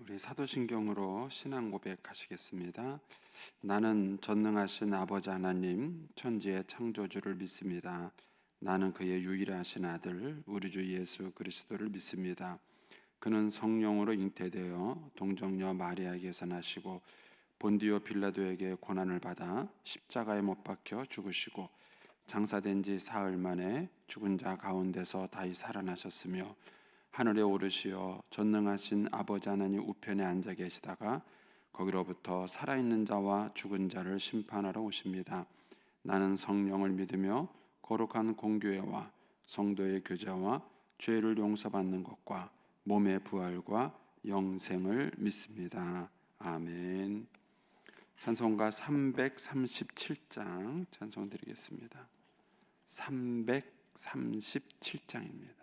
우리 사도신경으로 신앙 고백하시겠습니다. 나는 전능하신 아버지 하나님 천지의 창조주를 믿습니다. 나는 그의 유일하신 아들 우리 주 예수 그리스도를 믿습니다. 그는 성령으로 잉태되어 동정녀 마리아에게서 나시고 본디오 빌라도에게 고난을 받아 십자가에 못 박혀 죽으시고 장사된 지 사흘 만에 죽은 자 가운데서 다시 살아나셨으며 하늘에 오르시어 전능하신 아버지 하나님 우편에 앉아 계시다가 거기로부터 살아있는 자와 죽은 자를 심판하러 오십니다. 나는 성령을 믿으며 거룩한 공교회와 성도의 교제와 죄를 용서받는 것과 몸의 부활과 영생을 믿습니다. 아멘. 찬송가 337장 찬송 드리겠습니다. 337장입니다.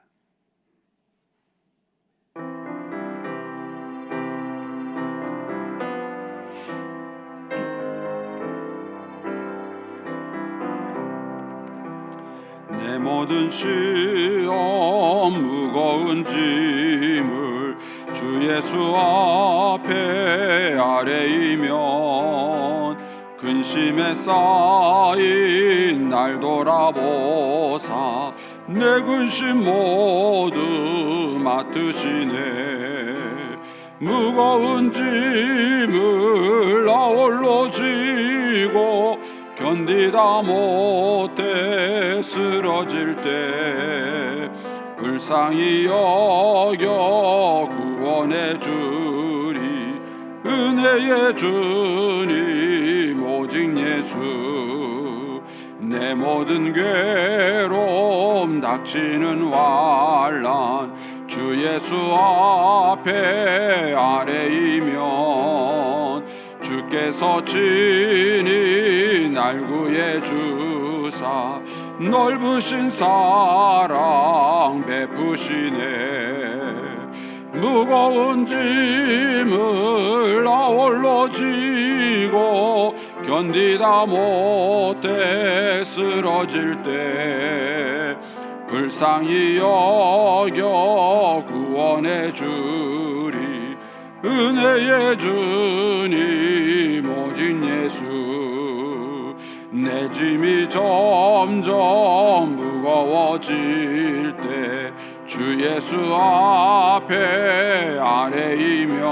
내 모든 시험 무거운 짐을 주 예수 앞에 아뢰이면 근심에 쌓인 날 돌아보사 내 근심 모두 맡으시네. 무거운 짐을 나 홀로 지고 견디다 못해 쓰러질 때 불쌍히 여겨 구원해 주리 은혜의 주님 오직 예수. 내 모든 괴로움 닥치는 환난 주 예수 앞에 아뢰이면 주께서 친히 날 구해 주사 넓으신 사랑 베푸시네. 무거운 짐을 나 홀로 지고 견디다 못해 쓰러질 때 불쌍히 여겨 구원해 주리 은혜의 주님 오직 예수. 내 짐이 점점 무거워질 때 주 예수 앞에 아뢰이면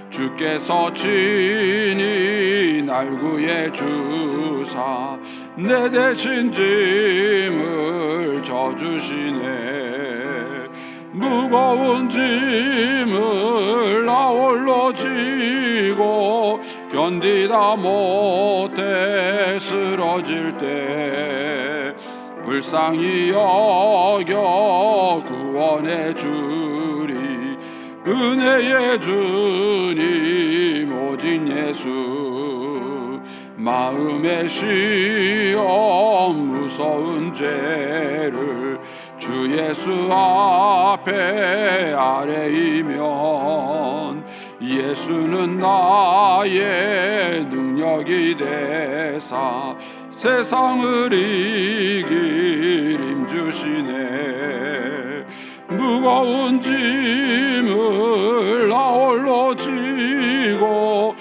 주께서 친히 날 구해 주사 내 대신 짐을 져주시네. 무거운 짐을 나 홀로 지고 견디다 못해 쓰러질 때 불쌍히 여겨 구원해 주리 은혜의 주님 오직 예수. 마음의 시험 무서운 죄를 주 예수 앞에 아뢰이면 예수는 나의 능력이 되사 세상을 이길 힘주시네. 무거운 짐을 나 홀로 지고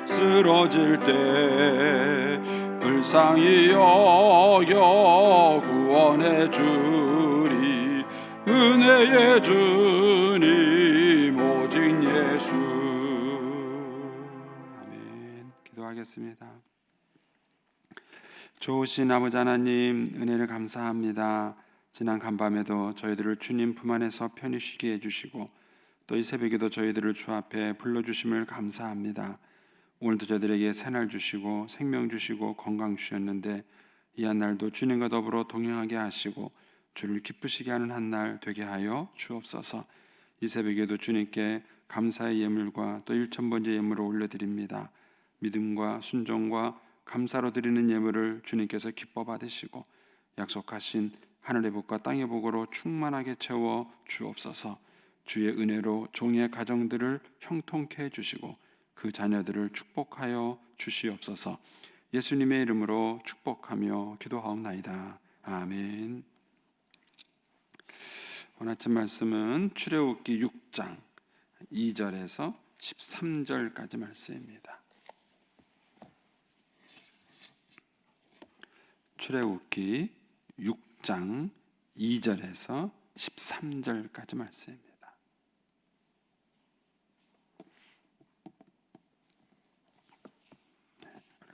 쓰러질 때 불쌍히 여겨 구원해 주리 은혜의 주님 오직 예수. 아멘. 기도하겠습니다. 좋으신 아버지 하나님 은혜를 감사합니다. 지난 간밤에도 저희들을 주님 품 안에서 편히 쉬게 해주시고 또 이 새벽에도 저희들을 주 앞에 불러주심을 감사합니다. 오늘도 저희들에게 새날 주시고 생명 주시고 건강 주셨는데 이 한 날도 주님과 더불어 동행하게 하시고 주를 기쁘시게 하는 한 날 되게 하여 주옵소서. 이 새벽에도 주님께 감사의 예물과 또 일천번째 예물을 올려드립니다. 믿음과 순종과 감사로 드리는 예물을 주님께서 기뻐 받으시고 약속하신 하늘의 복과 땅의 복으로 충만하게 채워 주옵소서. 주의 은혜로 종의 가정들을 형통케 해주시고 그 자녀들을 축복하여 주시옵소서. 예수님의 이름으로 축복하며 기도하옵나이다. 아멘. 오늘 아침 말씀은 출애굽기 6장 2절에서 13절까지 말씀입니다. 출애굽기 6장 2절에서 13절까지 말씀입니다.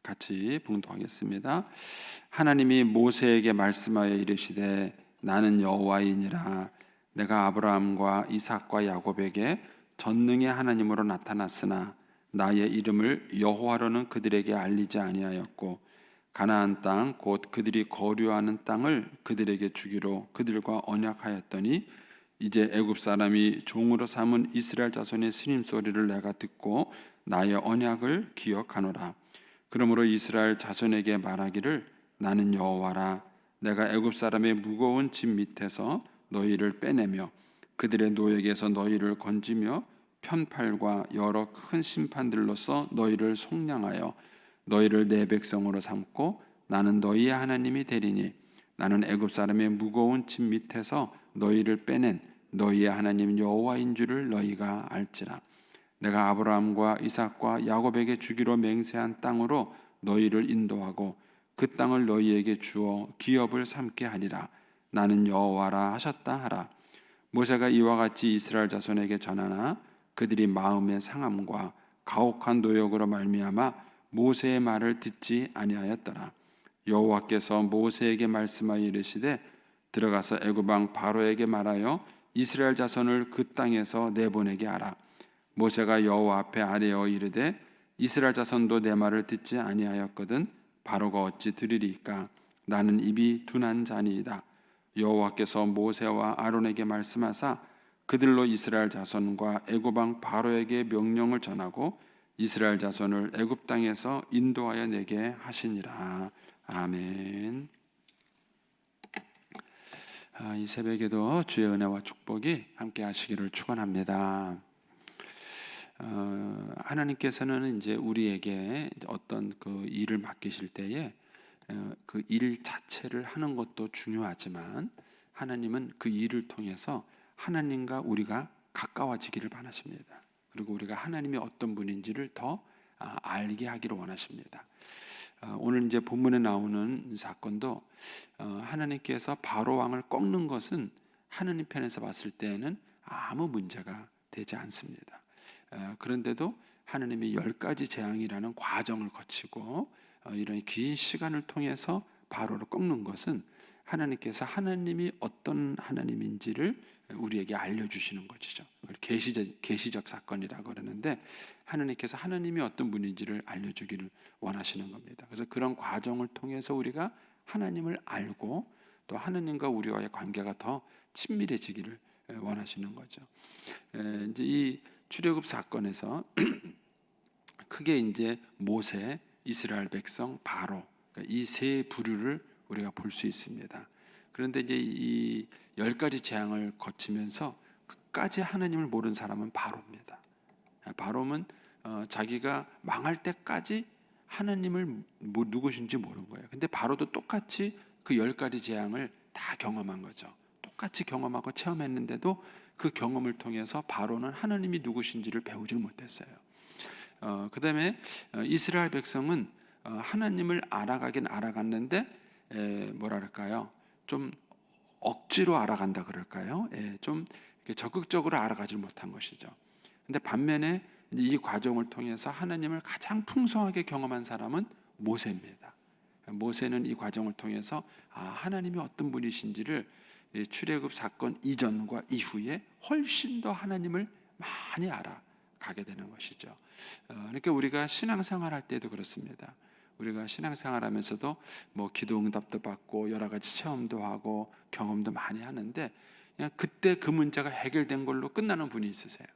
같이 봉독하겠습니다. 하나님이 모세에게 말씀하여 이르시되 나는 여호와이니라. 내가 아브라함과 이삭과 야곱에게 전능의 하나님으로 나타났으나 나의 이름을 여호와로는 그들에게 알리지 아니하였고 가나안 땅 곧 그들이 거류하는 땅을 그들에게 주기로 그들과 언약하였더니 이제 애굽 사람이 종으로 삼은 이스라엘 자손의 스님 소리를 내가 듣고 나의 언약을 기억하노라. 그러므로 이스라엘 자손에게 말하기를 나는 여호와라. 내가 애굽 사람의 무거운 짐 밑에서 너희를 빼내며 그들의 노역에서 너희를 건지며 편팔과 여러 큰 심판들로서 너희를 속량하여 너희를 내 백성으로 삼고 나는 너희의 하나님이 되리니 나는 애굽 사람의 무거운 짐 밑에서 너희를 빼낸 너희의 하나님 여호와인 줄을 너희가 알지라. 내가 아브라함과 이삭과 야곱에게 주기로 맹세한 땅으로 너희를 인도하고 그 땅을 너희에게 주어 기업을 삼게 하리라. 나는 여호와라 하셨다 하라. 모세가 이와 같이 이스라엘 자손에게 전하나 그들이 마음의 상함과 가혹한 노역으로 말미암아 모세의 말을 듣지 아니하였더라. 여호와께서 모세에게 말씀하여 이르시되 들어가서 애굽 왕 바로에게 말하여 이스라엘 자손을 그 땅에서 내보내게 하라. 모세가 여호와 앞에 아뢰어 이르되 이스라엘 자손도 내 말을 듣지 아니하였거든 바로가 어찌 들으리까? 나는 입이 둔한 자니이다. 여호와께서 모세와 아론에게 말씀하사 그들로 이스라엘 자손과 애굽 왕 바로에게 명령을 전하고 이스라엘 자손을 애굽 땅에서 인도하여 내게 하시니라. 아멘. 이 새벽에도 주의 은혜와 축복이 함께 하시기를 축원합니다. 하나님께서는 이제 우리에게 어떤 그 일을 맡기실 때에 그 일 자체를 하는 것도 중요하지만 하나님은 그 일을 통해서 하나님과 우리가 가까워지기를 바라십니다. 그리고 우리가 하나님이 어떤 분인지를 더 알게 하기를 원하십니다. 오늘 이제 본문에 나오는 사건도 하나님께서 바로 왕을 꺾는 것은 하나님 편에서 봤을 때는 아무 문제가 되지 않습니다. 그런데도 하나님이 10가지 재앙이라는 과정을 거치고 이런 긴 시간을 통해서 바로를 꺾는 것은 하나님께서 하나님이 어떤 하나님인지를 우리에게 알려주시는 것이죠. 계시적 사건이라고 그러는데 하나님께서 하나님이 어떤 분인지를 알려주기를 원하시는 겁니다. 그래서 그런 과정을 통해서 우리가 하나님을 알고 또 하나님과 우리와의 관계가 더 친밀해지기를 원하시는 거죠. 이제 이 출애굽 사건에서 크게 이제 모세, 이스라엘 백성, 바로 이 세 부류를 우리가 볼 수 있습니다. 그런데 이제 이 10가지 재앙을 거치면서 끝까지 하나님을 모르는 사람은 바로입니다. 바로는 자기가 망할 때까지 하나님을 누구신지 모르는 거예요. 근데 바로도 똑같이 그 10가지 재앙을 다 경험한 거죠. 똑같이 경험하고 체험했는데도 그 경험을 통해서 바로는 하나님이 누구신지를 배우질 못했어요. 그 다음에 이스라엘 백성은 하나님을 알아가긴 알아갔는데 뭐랄까요? 좀 억지로 알아간다 그럴까요? 좀 적극적으로 알아가지 못한 것이죠. 근데 반면에 이 과정을 통해서 하나님을 가장 풍성하게 경험한 사람은 모세입니다. 모세는 이 과정을 통해서 하나님이 어떤 분이신지를 출애굽 사건 이전과 이후에 훨씬 더 하나님을 많이 알아가게 되는 것이죠. 그러니까 우리가 신앙생활할 때도 그렇습니다. 우리가 신앙생활하면서도 뭐 기도 응답도 받고 여러 가지 체험도 하고 경험도 많이 하는데 그냥 그때 그 문제가 해결된 걸로 끝나는 분이 있으세요.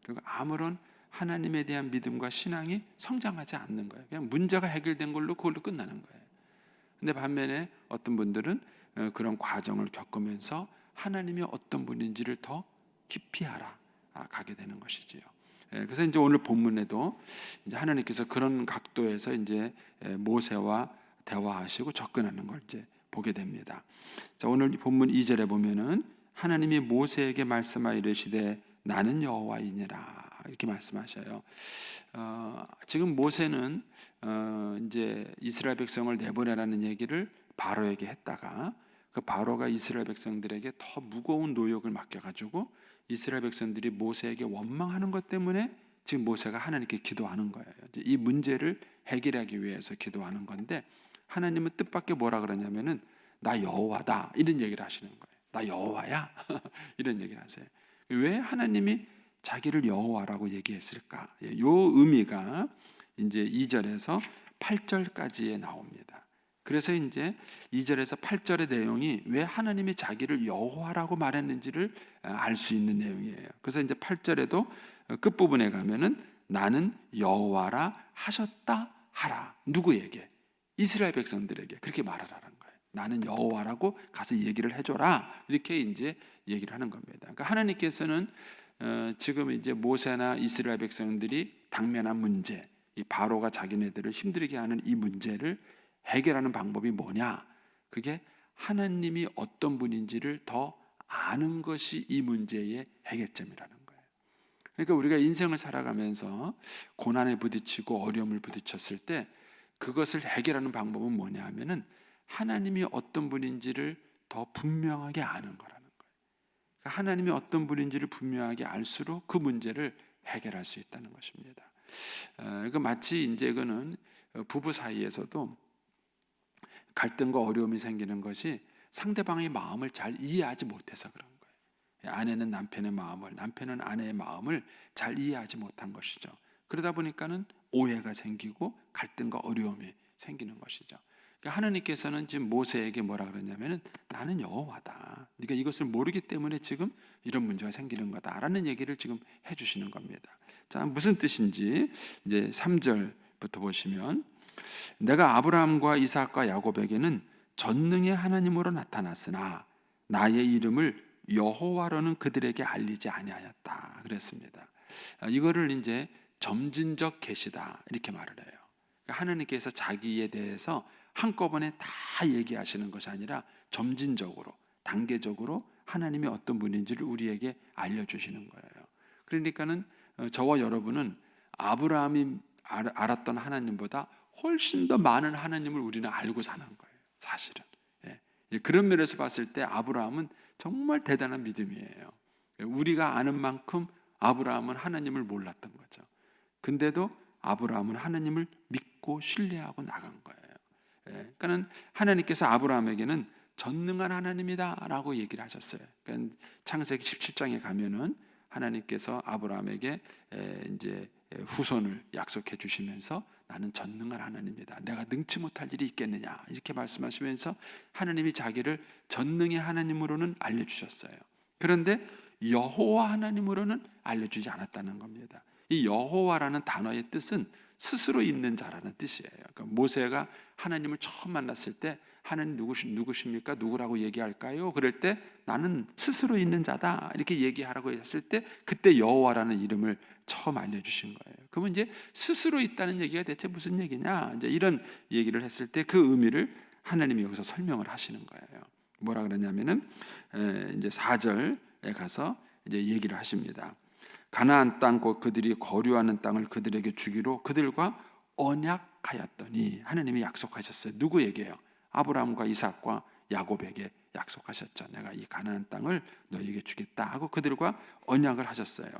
그리고 아무런 하나님에 대한 믿음과 신앙이 성장하지 않는 거예요. 그냥 문제가 해결된 걸로 그걸로 끝나는 거예요. 근데 반면에 어떤 분들은 그런 과정을 겪으면서 하나님이 어떤 분인지를 더 깊이 알아가게 되는 것이지요. 그래서 이제 오늘 본문에도 이제 하나님께서 그런 각도에서 이제 모세와 대화하시고 접근하는 걸 이제 보게 됩니다. 자, 오늘 본문 2절에 보면은 하나님이 모세에게 말씀하여 이르시되 나는 여호와이니라 이렇게 말씀하셔요. 지금 모세는 이제 이스라엘 백성을 내보내라는 얘기를 바로에게 했다가 그 바로가 이스라엘 백성들에게 더 무거운 노역을 맡겨가지고 이스라엘 백성들이 모세에게 원망하는 것 때문에 지금 모세가 하나님께 기도하는 거예요. 이 문제를 해결하기 위해서 기도하는 건데 하나님은 뜻밖의 뭐라 그러냐면은 나 여호와다 이런 얘기를 하시는 거예요. 나 여호와야 이런 얘기를 하세요. 왜 하나님이 자기를 여호와라고 얘기했을까? 요 의미가 이제 2절에서 8절까지에 나옵니다. 그래서 이제 2절에서 8절의 내용이 왜 하나님이 자기를 여호와라고 말했는지를 알 수 있는 내용이에요. 그래서 이제 8절에도 끝부분에 가면은 나는 여호와라 하셨다 하라. 누구에게? 이스라엘 백성들에게 그렇게 말하라는 거예요. 나는 여호와라고 가서 얘기를 해줘라. 이렇게 이제 얘기를 하는 겁니다. 그러니까 하나님께서는 지금 이제 모세나 이스라엘 백성들이 당면한 문제, 이 바로가 자기네들을 힘들게 하는 이 문제를 해결하는 방법이 뭐냐? 그게 하나님이 어떤 분인지를 더 아는 것이 이 문제의 해결점이라는 거예요. 그러니까 우리가 인생을 살아가면서 고난에 부딪히고 어려움을 부딪혔을 때 그것을 해결하는 방법은 뭐냐 하면은 하나님이 어떤 분인지를 더 분명하게 아는 거라는 거예요. 그러니까 하나님이 어떤 분인지를 분명하게 알수록 그 문제를 해결할 수 있다는 것입니다. 그러니까 마치 이제 그는 부부 사이에서도 갈등과 어려움이 생기는 것이 상대방의 마음을 잘 이해하지 못해서 그런 거예요. 아내는 남편의 마음을, 남편은 아내의 마음을 잘 이해하지 못한 것이죠. 그러다 보니까는 오해가 생기고 갈등과 어려움이 생기는 것이죠. 그러니까 하나님께서는 지금 모세에게 뭐라 그러냐면은 나는 여호와다. 네가 이것을 모르기 때문에 지금 이런 문제가 생기는 거다라는 얘기를 지금 해주시는 겁니다. 자, 무슨 뜻인지 이제 3절부터 보시면 내가 아브라함과 이삭과 야곱에게는 전능의 하나님으로 나타났으나 나의 이름을 여호와로는 그들에게 알리지 아니하였다 그랬습니다. 이거를 이제 점진적 계시다 이렇게 말을 해요. 그러니까 하나님께서 자기에 대해서 한꺼번에 다 얘기하시는 것이 아니라 점진적으로 단계적으로 하나님이 어떤 분인지를 우리에게 알려주시는 거예요. 그러니까는 저와 여러분은 아브라함이 알았던 하나님보다 훨씬 더 많은 하나님을 우리는 알고 사는 거예요. 사실은. 그런 면에서 봤을 때 아브라함은 정말 대단한 믿음이에요. 우리가 아는 만큼 아브라함은 하나님을 몰랐던 거죠. 근데도 아브라함은 하나님을 믿고 신뢰하고 나간 거예요. 그러니까 하나님께서 아브라함에게는 전능한 하나님이다라고 얘기를 하셨어요. 그러니까 창세기 17장에 가면은 하나님께서 아브라함에게 이제 후손을 약속해 주시면서 나는 전능한 하나님이다. 내가 능치 못할 일이 있겠느냐 이렇게 말씀하시면서 하나님이 자기를 전능의 하나님으로는 알려주셨어요. 그런데 여호와 하나님으로는 알려주지 않았다는 겁니다. 이 여호와라는 단어의 뜻은 스스로 있는 자라는 뜻이에요. 그러니까 모세가 하나님을 처음 만났을 때 하나님 누구십니까? 누구라고 얘기할까요? 그럴 때 나는 스스로 있는 자다 이렇게 얘기하라고 했을 때 그때 여호와라는 이름을 처음 알려주신 거예요. 그러면 이제 스스로 있다는 얘기가 대체 무슨 얘기냐? 이제 이런 얘기를 했을 때 그 의미를 하나님이 여기서 설명을 하시는 거예요. 뭐라 그러냐면은 이제 4절에 가서 이제 얘기를 하십니다. 가나안 땅 곧 그들이 거류하는 땅을 그들에게 주기로 그들과 언약하였더니 하나님이 약속하셨어요. 누구에게요? 아브라함과 이삭과 야곱에게 약속하셨죠. 내가 이 가나안 땅을 너희에게 주겠다 하고 그들과 언약을 하셨어요.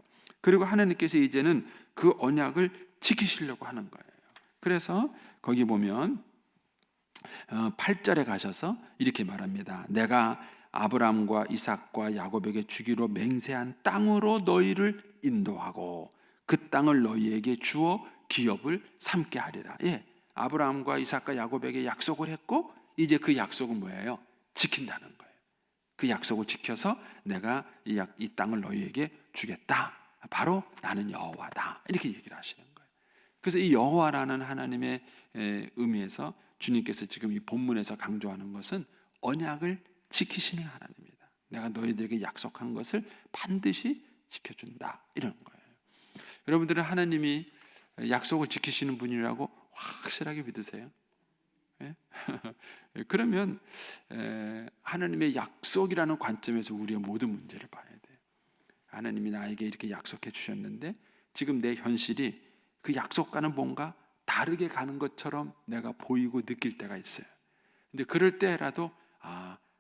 그리고 하나님께서 이제는 그 언약을 지키시려고 하는 거예요. 그래서 거기 보면 8절에 가셔서 이렇게 말합니다. 내가 아브라함과 이삭과 야곱에게 주기로 맹세한 땅으로 너희를 인도하고 그 땅을 너희에게 주어 기업을 삼게 하리라. 아브라함과 이삭과 야곱에게 약속을 했고 이제 그 약속은 뭐예요? 지킨다는 거예요. 그 약속을 지켜서 내가 이 땅을 너희에게 주겠다. 바로 나는 여호와다. 이렇게 얘기를 하시는 거예요. 그래서 이 여호와라는 하나님의 의미에서 주님께서 지금 이 본문에서 강조하는 것은 언약을 지키시는 하나님이다. 내가 너희들에게 약속한 것을 반드시 지켜준다. 이런 거예요. 여러분들은 하나님이 약속을 지키시는 분이라고 확실하게 믿으세요? 예? 그러면 하나님의 약속이라는 관점에서 우리의 모든 문제를 봐야 돼요. 하나님이 나에게 이렇게 약속해 주셨는데 지금 내 현실이 그 약속과는 뭔가 다르게 가는 것처럼 내가 보이고 느낄 때가 있어요. 근데 그럴 때라도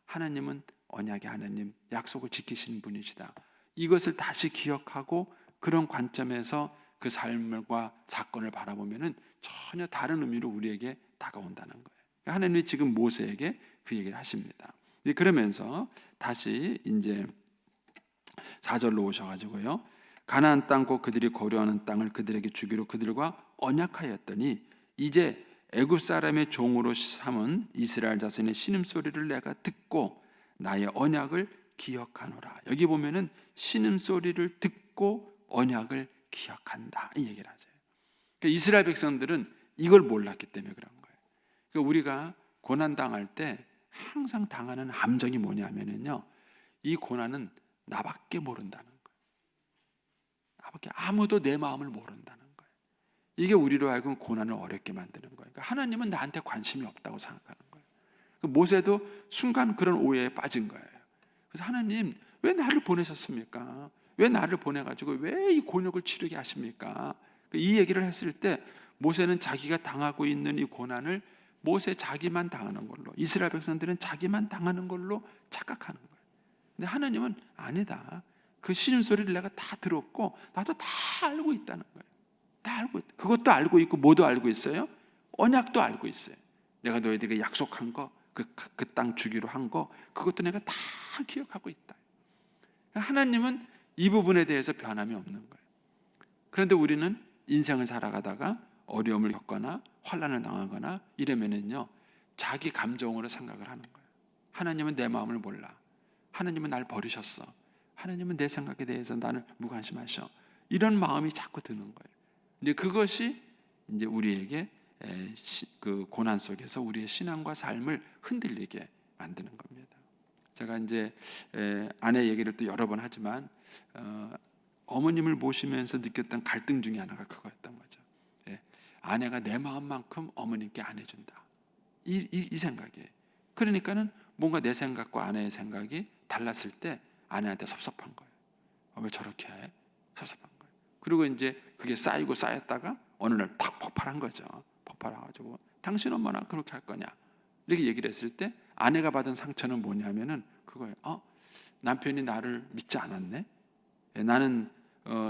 하나님은 언약의 하나님, 약속을 지키시는 분이시다. 이것을 다시 기억하고 그런 관점에서 그 삶과 사건을 바라보면은 전혀 다른 의미로 우리에게 다가온다는 거예요. 하나님이 지금 모세에게 그 얘기를 하십니다. 그러면서 다시 이제 4절로 오셔가지고요. 가나안 땅 곧 그들이 거류하는 땅을 그들에게 주기로 그들과 언약하였더니 이제 애굽 사람의 종으로 삼은 이스라엘 자손의 신음소리를 내가 듣고 나의 언약을 기억하노라. 여기 보면은 신음소리를 듣고 언약을 기억한다 이 얘기를 하죠. 그러니까 이스라엘 백성들은 이걸 몰랐기 때문에 그런 거예요. 그러니까 우리가 고난당할 때 항상 당하는 함정이 뭐냐면요, 이 고난은 나밖에 모른다는 거예요. 나밖에 아무도 내 마음을 모른다는 거예요. 이게 우리로 하여금 고난을 어렵게 만드는 거예요. 그러니까 하나님은 나한테 관심이 없다고 생각하는 거예요. 모세도 순간 그런 오해에 빠진 거예요. 그래서 하나님 왜 나를 보내셨습니까? 왜 나를 보내가지고 왜 이 곤욕을 치르게 하십니까? 이 얘기를 했을 때 모세는 자기가 당하고 있는 이 고난을 모세 자기만 당하는 걸로, 이스라엘 백성들은 자기만 당하는 걸로 착각하는 거예요. 근데 하나님은 아니다. 그 신음소리를 내가 다 들었고 나도 다 알고 있다는 거예요. 다 알고 있다. 그것도 알고 있고 뭐도 알고 있어요? 언약도 알고 있어요. 내가 너희들에게 약속한 거, 그 땅 주기로 한 거, 그것도 내가 다 기억하고 있다. 하나님은 이 부분에 대해서 변함이 없는 거예요. 그런데 우리는 인생을 살아가다가 어려움을 겪거나 환난을 당하거나 이러면은요, 자기 감정으로 생각을 하는 거예요. 하나님은 내 마음을 몰라. 하나님은 날 버리셨어. 하나님은 내 생각에 대해서 나를 무관심하셔. 이런 마음이 자꾸 드는 거예요. 근데 그것이 이제 우리에게 그 고난 속에서 우리의 신앙과 삶을 흔들리게 만드는 겁니다. 제가 이제 아내 얘기를 또 여러 번 하지만 어머님을 모시면서 느꼈던 갈등 중에 하나가 그거였던 거죠. 아내가 내 마음만큼 어머님께 안 해준다. 이 생각이에요. 그러니까는 뭔가 내 생각과 아내의 생각이 달랐을 때 아내한테 섭섭한 거예요. 왜 저렇게 해? 섭섭한 거예요. 그리고 이제 그게 쌓이고 쌓였다가 어느 날 탁 폭발한 거죠. 폭발해가지고 당신 엄마나 그렇게 할 거냐? 이렇게 얘기를 했을 때 아내가 받은 상처는 뭐냐면은 그거예요. 남편이 나를 믿지 않았네. 나는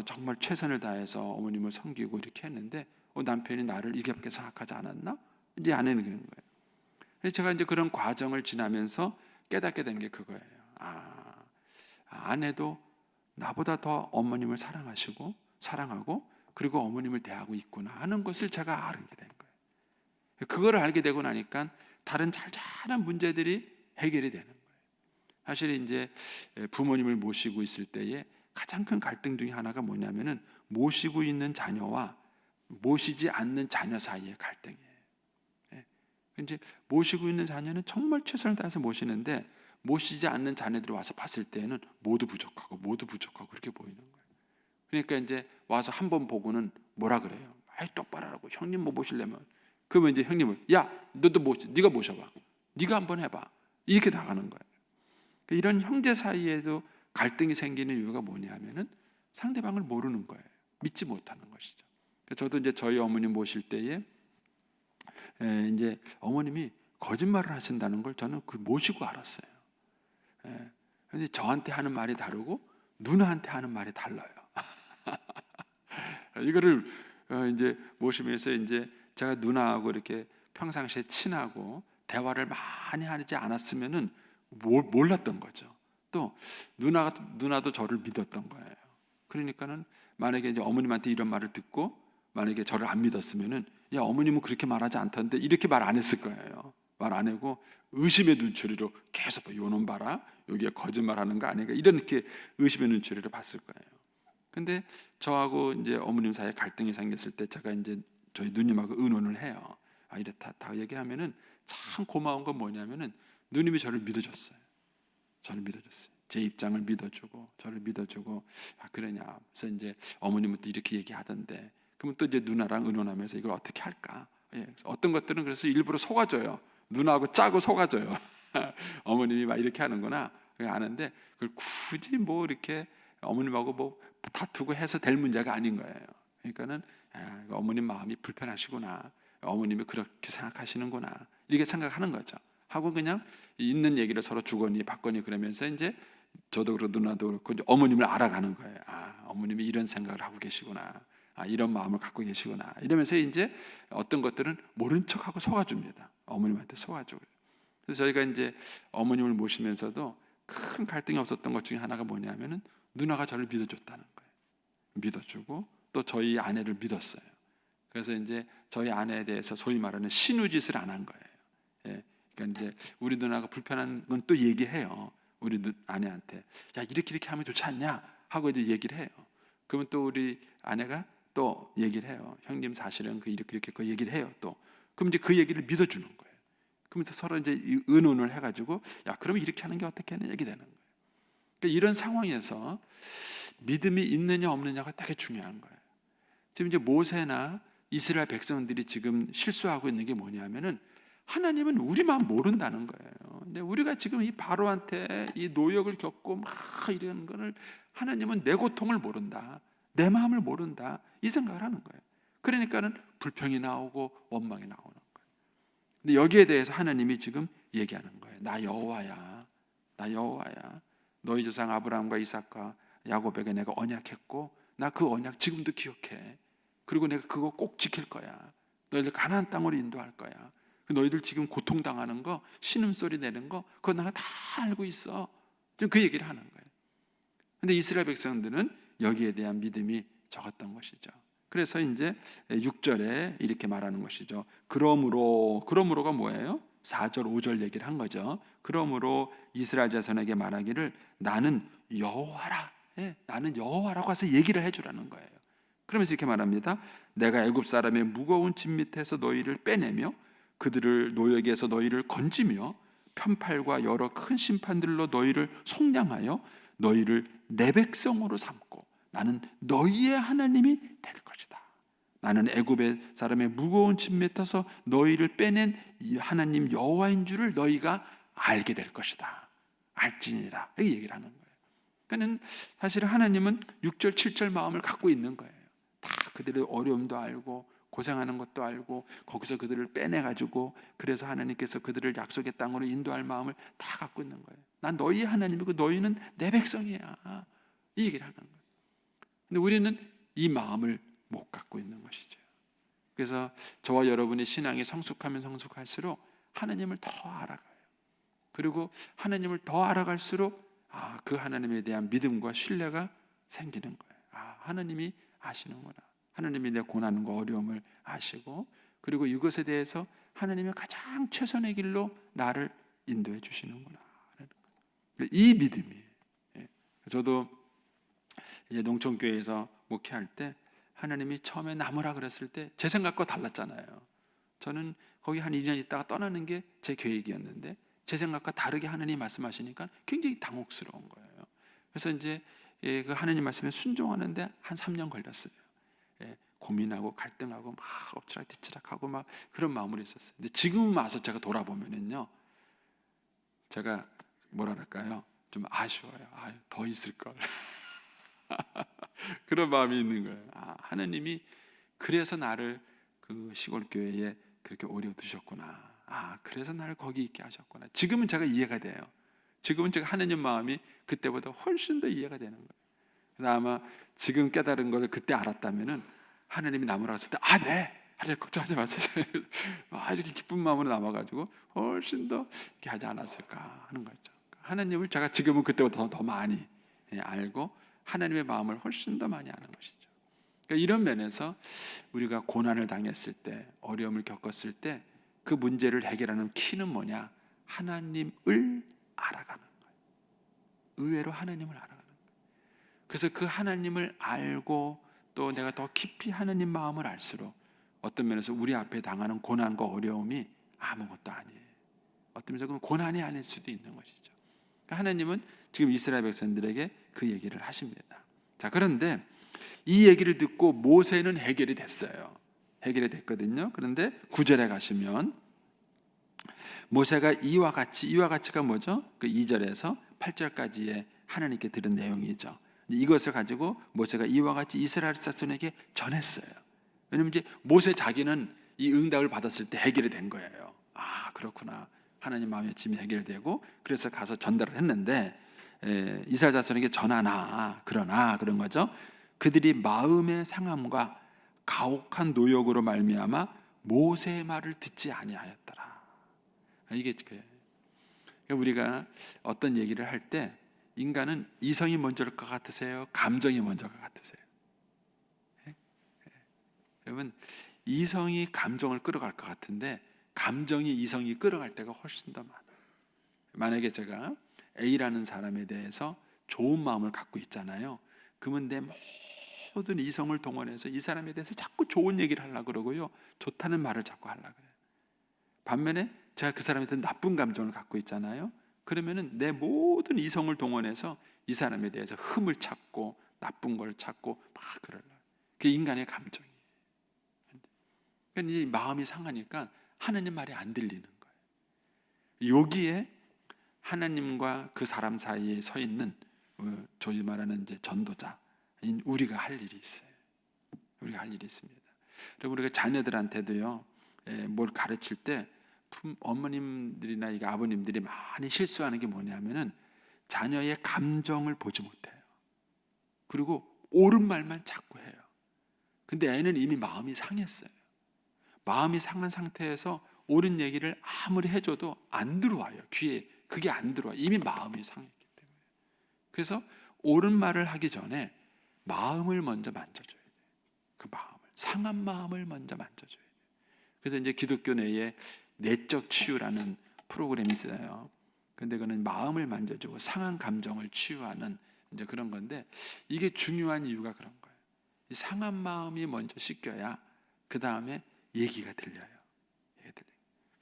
정말 최선을 다해서 어머님을 섬기고 이렇게 했는데 남편이 나를 이렇게 생각하지 않았나? 이제 아내는 그런 거예요. 그래서 제가 이제 그런 과정을 지나면서 깨닫게 된 게 그거예요. 아내도 나보다 더 어머님을 사랑하고 그리고 어머님을 대하고 있구나 하는 것을 제가 알게 된 거예요. 그거를 알게 되고 나니까 다른 잘잘한 문제들이 해결이 되는 거예요. 사실 이제 부모님을 모시고 있을 때에 가장 큰 갈등 중에 하나가 뭐냐면은 모시고 있는 자녀와 모시지 않는 자녀 사이의 갈등이에요. 이제 모시고 있는 자녀는 정말 최선을 다해서 모시는데 모시지 않는 자녀들이 와서 봤을 때는 모두 부족하고 그렇게 보이는 거예요. 그러니까 이제 와서 한 번 보고는 뭐라 그래요? 똑바로 하라고. 형님 뭐 모시려면. 그러면 이제 형님을 너도 네가 모셔봐. 네가 한번 해봐. 이렇게 나가는 거예요. 이런 형제 사이에도 갈등이 생기는 이유가 뭐냐면은 상대방을 모르는 거예요. 믿지 못하는 것이죠. 저도 이제 저희 어머님 모실 때에 이제 어머님이 거짓말을 하신다는 걸 저는 모시고 알았어요. 근데 저한테 하는 말이 다르고 누나한테 하는 말이 달라요. 이거를 이제 모시면서 이제 제가 누나하고 이렇게 평상시에 친하고 대화를 많이 하지 않았으면은 몰랐던 거죠. 또 누나도 저를 믿었던 거예요. 그러니까는 만약에 이제 어머님한테 이런 말을 듣고 만약에 저를 안 믿었으면은 어머님은 그렇게 말하지 않던데 이렇게 말 안 했을 거예요. 말 안 하고 의심의 눈초리로 계속 요놈 봐라. 여기에 거짓말하는 거 아닌가 이렇게 의심의 눈초리로 봤을 거예요. 근데 저하고 이제 어머님 사이에 갈등이 생겼을 때 제가 이제 저희 누님하고 의논을 해요. 이렇다 다 얘기하면은 참 고마운 건 뭐냐면은 누님이 저를 믿어줬어요. 제 입장을 믿어주고 저를 믿어주고 그러냐. 그래서 이제 어머님은 또 이렇게 얘기하던데 그러면 또 이제 누나랑 의논하면서 이걸 어떻게 할까? 어떤 것들은 그래서 일부러 속아줘요. 누나하고 짜고 속아줘요. 어머님이 막 이렇게 하는구나 아는데 그걸 굳이 뭐 이렇게 어머님하고 뭐 다투고 해서 될 문제가 아닌 거예요. 그러니까는 어머님 마음이 불편하시구나, 어머님이 그렇게 생각하시는구나, 이렇게 생각하는 거죠. 하고 그냥 있는 얘기를 서로 주거니 받거니 그러면서 이제 저도 그렇고 누나도 그렇고 이제 어머님을 알아가는 거예요. 어머님이 이런 생각을 하고 계시구나, 이런 마음을 갖고 계시구나, 이러면서 이제 어떤 것들은 모른 척하고 속아줍니다. 어머님한테 속아주고. 그래서 저희가 이제 어머님을 모시면서도 큰 갈등이 없었던 것 중에 하나가 뭐냐면은 누나가 저를 믿어줬다는 거예요. 믿어주고 또 저희 아내를 믿었어요. 그래서 이제 저희 아내에 대해서 소위 말하는 신우짓을 안 한 거예요. 그러니까 이제 우리 누나가 불편한 건 또 얘기해요. 우리 아내한테 야 이렇게 하면 좋지 않냐 하고 이제 얘기를 해요. 그러면 또 우리 아내가 또 얘기를 해요. 형님 사실은 그 이렇게 그 얘기를 해요. 또 그럼 이제 그 얘기를 믿어주는 거예요. 그러면서 서로 이제 의논을 해가지고 야 그러면 이렇게 하는 게 어떻겠냐 얘기 되는 거예요. 그러니까 이런 상황에서 믿음이 있느냐 없느냐가 되게 중요한 거예요. 지금 이제 모세나 이스라엘 백성들이 지금 실수하고 있는 게 뭐냐면은 하나님은 우리 마음 모른다는 거예요. 근데 우리가 지금 이 바로한테 이 노역을 겪고 막 이런 거를 하나님은 내 고통을 모른다, 내 마음을 모른다, 이 생각을 하는 거예요. 그러니까는 불평이 나오고 원망이 나오는 거예요. 근데 여기에 대해서 하나님이 지금 얘기하는 거예요. 나 여호와야, 나 여호와야. 너희 조상 아브라함과 이삭과 야곱에게 내가 언약했고 나 그 언약 지금도 기억해. 그리고 내가 그거 꼭 지킬 거야. 너희들 가나안 땅으로 인도할 거야. 너희들 지금 고통당하는 거, 신음소리 내는 거, 그거 내가 다 알고 있어. 지금 그 얘기를 하는 거예요. 근데 이스라엘 백성들은 여기에 대한 믿음이 적었던 것이죠. 그래서 이제 6절에 이렇게 말하는 것이죠. 그러므로가 뭐예요? 4절 5절 얘기를 한 거죠. 그러므로 이스라엘 자손에게 말하기를 나는 여호와라. 나는 여호와라고 해서 얘기를 해주라는 거예요. 그러면서 이렇게 말합니다. 내가 애굽 사람의 무거운 짐 밑에서 너희를 빼내며 그들을 노역에서 너희를 건지며 편팔과 여러 큰 심판들로 너희를 속량하여 너희를 내 백성으로 삼고 나는 너희의 하나님이 될 것이다. 나는 애굽의 사람의 무거운 짐 밑에서 너희를 빼낸 하나님 여호와인 줄을 너희가 알게 될 것이다. 알지니라. 이렇게 얘기를 하는 거예요. 그러니까 사실 하나님은 6절 7절 마음을 갖고 있는 거예요. 다 그들의 어려움도 알고 고생하는 것도 알고 거기서 그들을 빼내가지고 그래서 하나님께서 그들을 약속의 땅으로 인도할 마음을 다 갖고 있는 거예요. 난 너희의 하나님이고 너희는 내 백성이야. 이 얘기를 하는 거예요. 근데 우리는 이 마음을 못 갖고 있는 것이죠. 그래서 저와 여러분의 신앙이 성숙하면 성숙할수록 하나님을 더 알아가요. 그리고 하나님을 더 알아갈수록 그 하나님에 대한 믿음과 신뢰가 생기는 거예요. 하나님이 아시는구나. 하나님이 내 고난과 어려움을 아시고 그리고 이것에 대해서 하나님의 가장 최선의 길로 나를 인도해 주시는구나. 이 믿음이. 저도 이제 농촌교회에서 목회할 때 하나님이 처음에 나무라 그랬을 때 제 생각과 달랐잖아요. 저는 거기 한 2년 있다가 떠나는 게 제 계획이었는데 제 생각과 다르게 하나님이 말씀하시니까 굉장히 당혹스러운 거예요. 그래서 이제 그 하나님 말씀에 순종하는데 한 3년 걸렸어요. 고민하고 갈등하고 막 엎치락뒤치락하고 막 그런 마음으로 있었어요. 근데 지금 와서 제가 돌아보면은요, 제가 뭐랄까요, 좀 아쉬워요. 더 있을 걸. 그런 마음이 있는 거예요. 하나님이 그래서 나를 그 시골 교회에 그렇게 오래 두셨구나. 그래서 나를 거기 있게 하셨구나. 지금은 제가 이해가 돼요. 지금은 제가 하나님 마음이 그때보다 훨씬 더 이해가 되는 거예요. 그래서 아마 지금 깨달은 걸 그때 알았다면은 하나님이 남으라고 했을 때 네. 하나님 걱정하지 마세요. 이렇게 기쁜 마음으로 남아가지고 훨씬 더 이렇게 하지 않았을까 하는 거죠. 하나님을 제가 지금은 그때보다 더 많이 알고 하나님의 마음을 훨씬 더 많이 아는 것이죠. 그러니까 이런 면에서 우리가 고난을 당했을 때, 어려움을 겪었을 때 그 문제를 해결하는 키는 뭐냐? 하나님을 알아가는 거예요. 의외로 하나님을 알아가는 거예요. 그래서 그 하나님을 알고 또 내가 더 깊이 하나님 마음을 알수록 어떤 면에서 우리 앞에 당하는 고난과 어려움이 아무것도 아니에요. 어떤 면에서 그건 고난이 아닐 수도 있는 것이죠. 그러니까 하나님은 지금 이스라엘 백성들에게 그 얘기를 하십니다. 자, 그런데 이 얘기를 듣고 모세는 해결이 됐어요. 해결이 됐거든요. 그런데 9절에 가시면 모세가 이와 같이가 뭐죠? 그 2절에서 8절까지의 하나님께 들은 내용이죠. 이것을 가지고 모세가 이와 같이 이스라엘 자손에게 전했어요. 왜냐하면 이제 모세 자기는 이 응답을 받았을 때 해결이 된 거예요. 아, 그렇구나. 하나님 마음의 짐이 해결되고, 그래서 가서 전달을 했는데, 이스라엘 자손에게 전하나 그러나 그런 거죠. 그들이 마음의 상함과 가혹한 노역으로 말미암아 모세의 말을 듣지 아니하였더라. 이게 그예요. 우리가 어떤 얘기를 할 때 인간은 이성이 먼저일 것 같으세요? 감정이 먼저일 것 같으세요? 여러분, 이성이 감정을 끌어갈 것 같은데 감정이 이성이 끌어갈 때가 훨씬 더 많아요. 만약에 제가 A라는 사람에 대해서 좋은 마음을 갖고 있잖아요. 그러면 내 모든 이성을 동원해서 이 사람에 대해서 자꾸 좋은 얘기를 하려고 그러고요, 좋다는 말을 자꾸 하려고 그래요. 반면에 제가 그 사람에 대한 나쁜 감정을 갖고 있잖아요. 그러면은 내 모든 이성을 동원해서 이 사람에 대해서 흠을 찾고 나쁜 걸 찾고 막 그러려고. 그게 인간의 감정이에요. 그러니까 이 마음이 상하니까 하나님 말이 안 들리는 거예요. 여기에 하나님과 그 사람 사이에 서 있는 저희 말하는 이제 전도자인 우리가 할 일이 있어요. 우리가 할 일이 있습니다. 그리고 우리가 자녀들한테도요, 뭘 가르칠 때 어머님들이나 아버님들이 많이 실수하는 게 뭐냐면은 자녀의 감정을 보지 못해요. 그리고 옳은 말만 자꾸 해요. 근데 애는 이미 마음이 상했어요. 마음이 상한 상태에서 옳은 얘기를 아무리 해줘도 안 들어와요. 귀에 그게 안 들어와요. 이미 마음이 상했기 때문에. 그래서 옳은 말을 하기 전에 마음을 먼저 만져줘야 돼요. 그 마음을, 상한 마음을 먼저 만져줘야 돼요. 그래서 이제 기독교 내에 내적 치유라는 프로그램이 있어요. 근데 그는 마음을 만져주고 상한 감정을 치유하는 이제 그런 건데, 이게 중요한 이유가 그런 거예요. 이 상한 마음이 먼저 씻겨야 그 다음에 얘기가 들려요.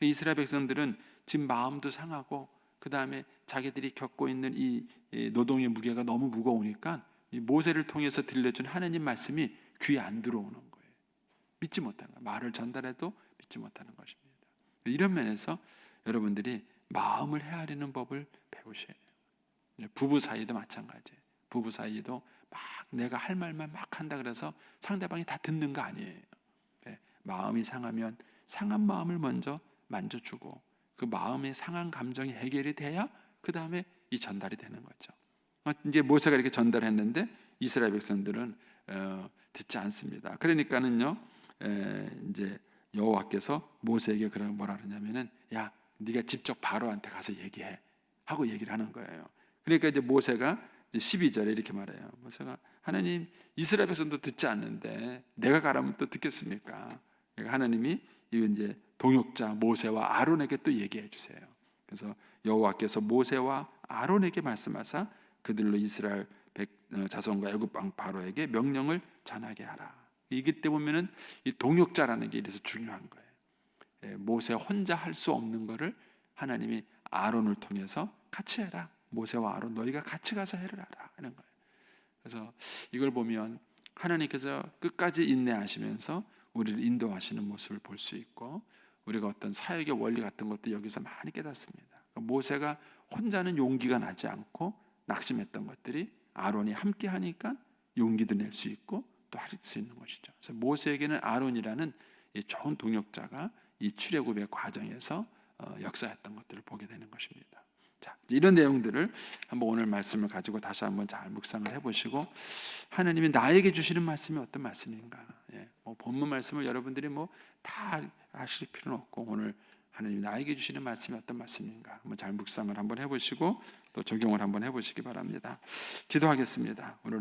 이스라엘 백성들은 지금 마음도 상하고 그 다음에 자기들이 겪고 있는 이 노동의 무게가 너무 무거우니까 이 모세를 통해서 들려준 하나님 말씀이 귀에 안 들어오는 거예요. 믿지 못하는 거예요. 말을 전달해도 믿지 못하는 것입니다. 이런 면에서 여러분들이 마음을 헤아리는 법을 배우셔야 돼요. 부부 사이도 마찬가지예요. 부부 사이도 막 내가 할 말만 막 한다 그래서 상대방이 다 듣는 거 아니에요. 마음이 상하면 상한 마음을 먼저 만져주고 그 마음의 상한 감정이 해결이 돼야 그 다음에 이 전달이 되는 거죠. 이제 모세가 이렇게 전달했는데 이스라엘 백성들은 듣지 않습니다. 그러니까는요, 이제 여호와께서 모세에게 그런 뭐라 그러냐면은, 야, 네가 직접 바로한테 가서 얘기해 하고 얘기를 하는 거예요. 그러니까 이제 모세가 이제 12절에 이렇게 말해요. 모세가, 하나님, 이스라엘 백성도 듣지 않는데 내가 가라면 또 듣겠습니까? 그러니까 하나님이 이제 동역자 모세와 아론에게 또 얘기해 주세요. 그래서 여호와께서 모세와 아론에게 말씀하사 그들로 이스라엘 자손과 애굽 왕 바로에게 명령을 전하게 하라. 이기 때 보면은 이 동역자라는 게 이래서 중요한 거예요. 모세 혼자 할 수 없는 거를 하나님이 아론을 통해서 같이 해라. 모세와 아론 너희가 같이 가서 해라 하는 거예요. 그래서 이걸 보면 하나님께서 끝까지 인내하시면서 우리를 인도하시는 모습을 볼 수 있고, 우리가 어떤 사역의 원리 같은 것도 여기서 많이 깨닫습니다. 모세가 혼자는 용기가 나지 않고 낙심했던 것들이 아론이 함께 하니까 용기도 낼 수 있고 또 할 수 있는 것이죠. 그래서 모세에게는 아론이라는 이 좋은 동역자가 이 출애굽의 과정에서 역사했던 것들을 보게 되는 것입니다. 자, 이런 내용들을 한번 오늘 말씀을 가지고 다시 한번 잘 묵상을 해보시고, 하나님이 나에게 주시는 말씀이 어떤 말씀인가? 본문 말씀을 여러분들이 다 아실 필요는 없고, 오늘 하나님이 나에게 주시는 말씀이 어떤 말씀인가 한번 잘 묵상을 한번 해보시고 또 적용을 한번 해보시기 바랍니다. 기도하겠습니다. 오늘